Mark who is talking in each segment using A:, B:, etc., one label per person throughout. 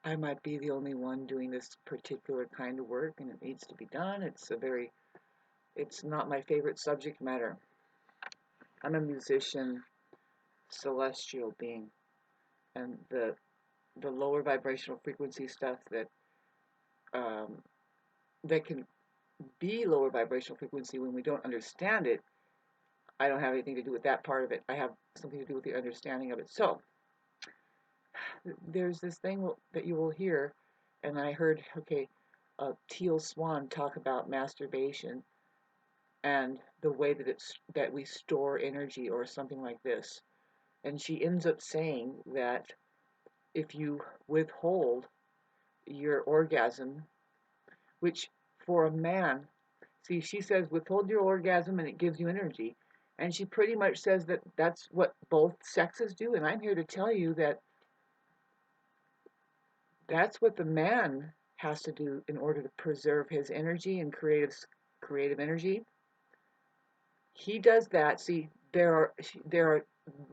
A: I might be the only one doing this particular kind of work, and it needs to be done. It's not my favorite subject matter. I'm a musician, celestial being, and the lower vibrational frequency stuff um, that can be lower vibrational frequency when we don't understand it. I don't have anything to do with that part of it. I have something to do with the understanding of it. So there's this thing that you will hear, and I heard, okay, Teal Swan talk about masturbation and the way that we store energy or something like this. And she ends up saying that if you withhold your orgasm, which for a man, see, she says withhold your orgasm and it gives you energy. And she pretty much says that that's what both sexes do. And I'm here to tell you that that's what the man has to do in order to preserve his energy and creative energy. He does that. See, there are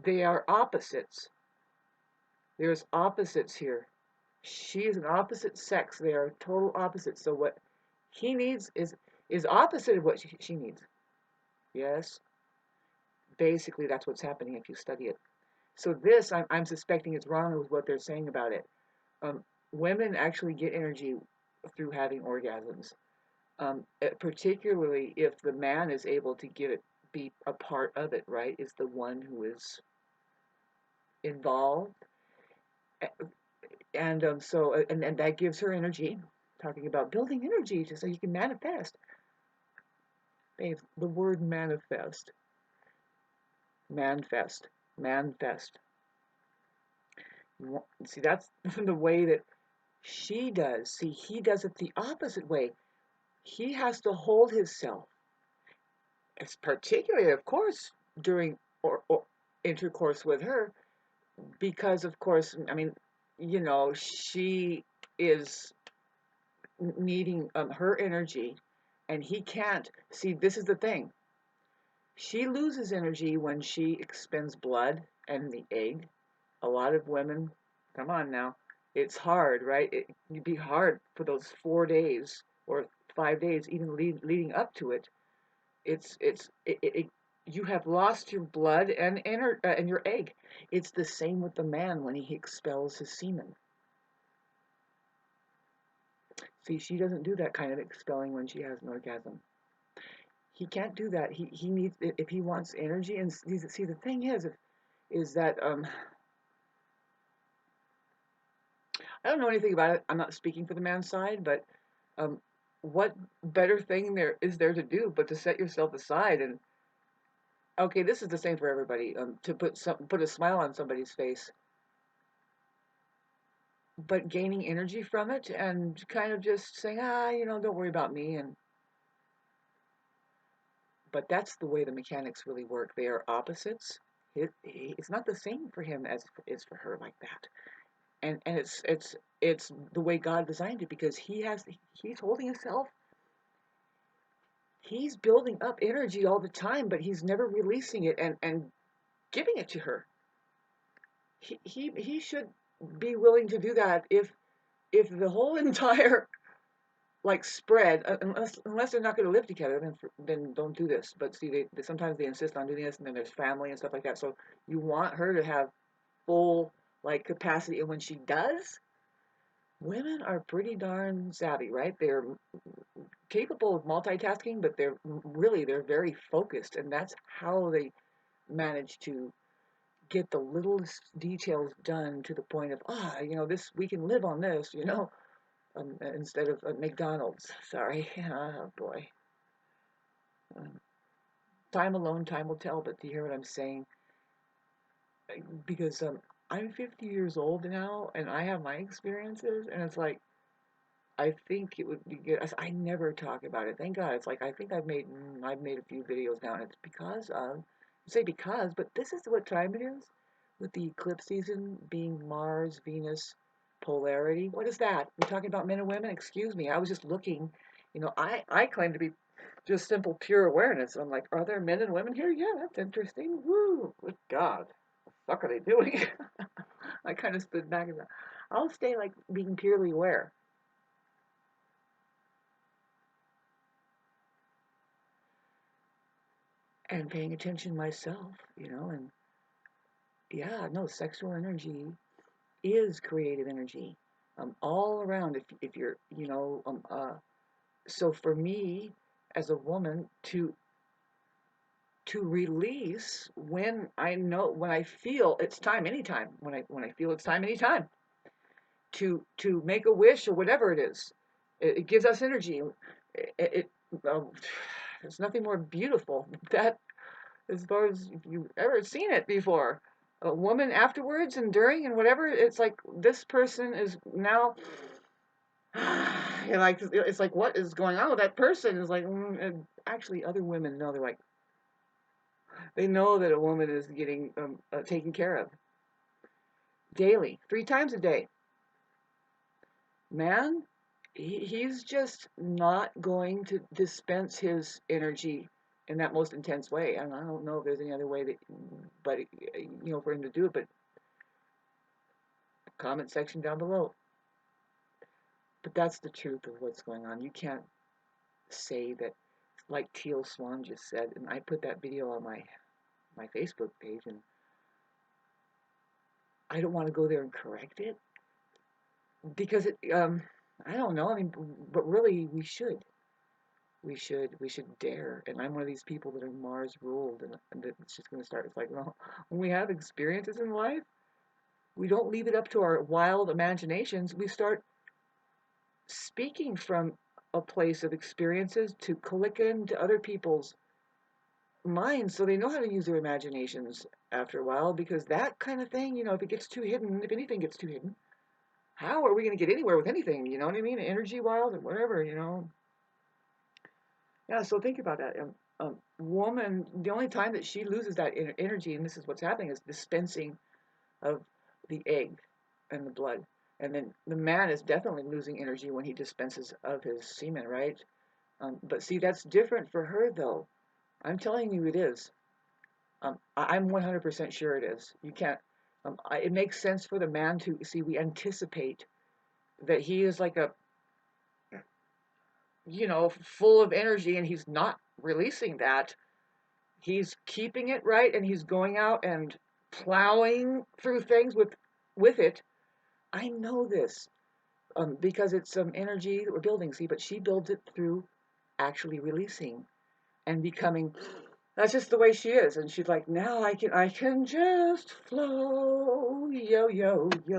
A: they are opposites. There's opposites here. She is an opposite sex. They are total opposites. So what he needs is opposite of what she needs. Yes, basically that's what's happening if you study it. So this, I'm suspecting, is wrong with what they're saying about it. Um, Women actually get energy through having orgasms, particularly if the man is able to give it, be a part of it, right? Is the one who is involved, and that gives her energy. Talking about building energy just so you can manifest. Babe, the word manifest, manifest, manifest. See, that's the way that she does. See, he does it the opposite way. He has to hold himself. It's particularly, of course, during or intercourse with her, because, of course, I mean, she is needing her energy, and he can't. See, this is the thing. She loses energy when she expends blood and the egg. A lot of women, come on now, it's hard, right? It'd be hard for those 4 days or 5 days, even leading up to it. You have lost your blood and your egg. It's the same with the man when he expels his semen. See, she doesn't do that kind of expelling when she has an orgasm. He can't do that. He needs, if he wants energy. And see, the thing is that I don't know anything about it. I'm not speaking for the man's side, but um, what better thing there is there to do but to set yourself aside and, okay, this is the same for everybody. To put a smile on somebody's face, but gaining energy from it and kind of just saying, don't worry about me. And but that's the way the mechanics really work. They are opposites. It's not the same for him as it is for her, like that. And it's the way God designed it, because he's holding himself. He's building up energy all the time, but he's never releasing it and giving it to her. He should be willing to do that if the whole entire like spread, unless they're not going to live together, then don't do this. But see, they sometimes they insist on doing this, and then there's family and stuff like that. So you want her to have full like capacity, and when she does, women are pretty darn savvy, right? They're capable of multitasking, but they're very focused, and that's how they manage to get the littlest details done to the point of, this, we can live on this, instead of McDonald's. Sorry. Oh boy. Um, Time alone, time will tell. But do you hear what I'm saying? Because I'm 50 years old now, and I have my experiences, and it's like I think it would be good. I never talk about it. Thank God. It's like I think I've made a few videos now, and it's because of, say because, but this is what time it is, with the eclipse season being Mars, Venus, polarity. What is that? We're talking about men and women? Excuse me. I was just looking. I claim to be just simple, pure awareness. I'm like, are there men and women here? Yeah, that's interesting. Woo! Good God. What the fuck are they doing? I kind of stood back and I'll stay like being purely aware and paying attention myself, and yeah, no, sexual energy is creative energy, all around. If you're, so for me as a woman to release when I feel it's time, anytime, when I feel it's time, anytime, to make a wish or whatever it is, it gives us energy. It um, there's nothing more beautiful than that, as far as if you've ever seen it before. A woman afterwards and during and whatever, it's like this person is now. Like it's like, what is going on with that person? Is like, and actually other women know, they're like, they know that a woman is getting taken care of daily, 3 times a day. Man, he's just not going to dispense his energy in that most intense way. And I don't know if there's any other way that, but for him to do it. But comment section down below. But that's the truth of what's going on. You can't say that, like Teal Swan just said, and I put that video on my Facebook page, and I don't want to go there and correct it because I don't know. I mean, but really, we should dare. And I'm one of these people that are Mars ruled, and it's just going to start. It's like, well, when we have experiences in life, we don't leave it up to our wild imaginations. We start speaking from a place of experiences to click into other people's minds, so they know how to use their imaginations after a while. Because that kind of thing, if it gets too hidden, if anything gets too hidden, how are we going to get anywhere with anything? You know what I mean? Energy wild or whatever. Yeah, so think about that. Woman, the only time that she loses that energy, and this is what's happening, is dispensing of the egg and the blood. And then the man is definitely losing energy when he dispenses of his semen, right? But see, that's different for her, though. I'm telling you, it is. I'm 100% sure it is. You can't. It makes sense for the man to see. We anticipate that he is like a, full of energy, and he's not releasing that. He's keeping it right, and he's going out and plowing through things with it. I know this, because it's some energy that we're building. See, but she builds it through actually releasing and becoming. That's just the way she is, and she's like, now I can just flow, yo yo yo.